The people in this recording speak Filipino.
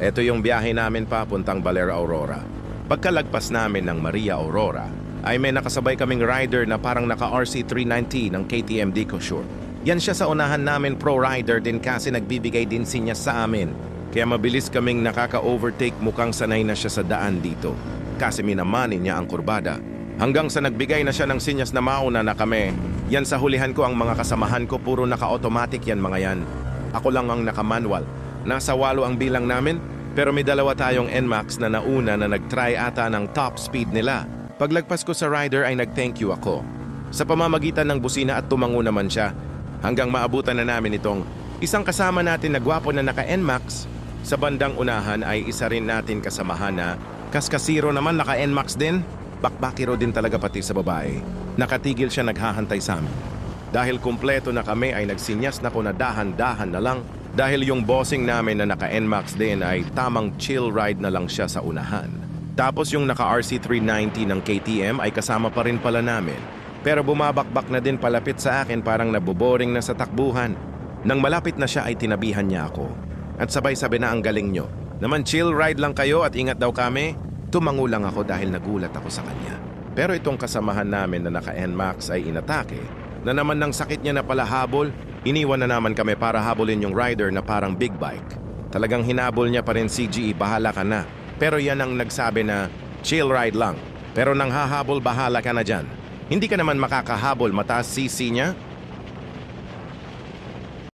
Ito yung biyahe namin papuntang Baler Aurora. Pagkalagpas namin ng Maria Aurora, ay may nakasabay kaming rider na parang naka RC390 ng KTM Decosure. Yan siya sa unahan namin, pro rider din kasi nagbibigay din sinya sa amin. Kaya mabilis kaming nakaka-overtake, mukhang sanay na siya sa daan dito. Kasi minamanin niya ang kurbada. Hanggang sa nagbigay na siya ng sinyas na mauna na kami. Yan sa hulihan ko, ang mga kasamahan ko puro naka-automatic yan mga yan. Ako lang ang naka-manual. Nasa 8 ang bilang namin, pero may 2 tayong NMAX na nauna na nag-try ata ng top speed nila. Paglagpas ko sa rider ay nag-thank you ako. Sa pamamagitan ng busina at tumango naman siya, hanggang maabutan na namin itong isang kasama natin na gwapo na naka-NMAX. Sa bandang unahan ay isa rin natin kasamahan na kaskasiro naman naka-NMAX din. Bakbakiro din talaga pati sa babae. Nakatigil siya naghahantay sa amin. Dahil kumpleto na kami ay nagsinyas na ko na dahan-dahan na lang. Dahil yung bossing namin na naka-NMAX din ay tamang chill ride na lang siya sa unahan. Tapos yung naka RC390 ng KTM ay kasama pa rin pala namin. Pero bumabakbak na din palapit sa akin, parang naboboring na sa takbuhan. Nang malapit na siya ay tinabihan niya ako. At sabay-sabi na, ang galing nyo. Naman chill ride lang kayo at ingat daw kami. Tumango lang ako dahil nagulat ako sa kanya. Pero itong kasamahan namin na naka-NMAX ay inatake. Na naman ng sakit niya na pala habol, iniwan na naman kami para habulin yung rider na parang big bike. Talagang hinabol niya pa rin, CGE, bahala ka na. Pero yan ang nagsabi na chill ride lang. Pero nang hahabol, bahala ka na dyan. Hindi ka naman makakahabol, mataas CC niya.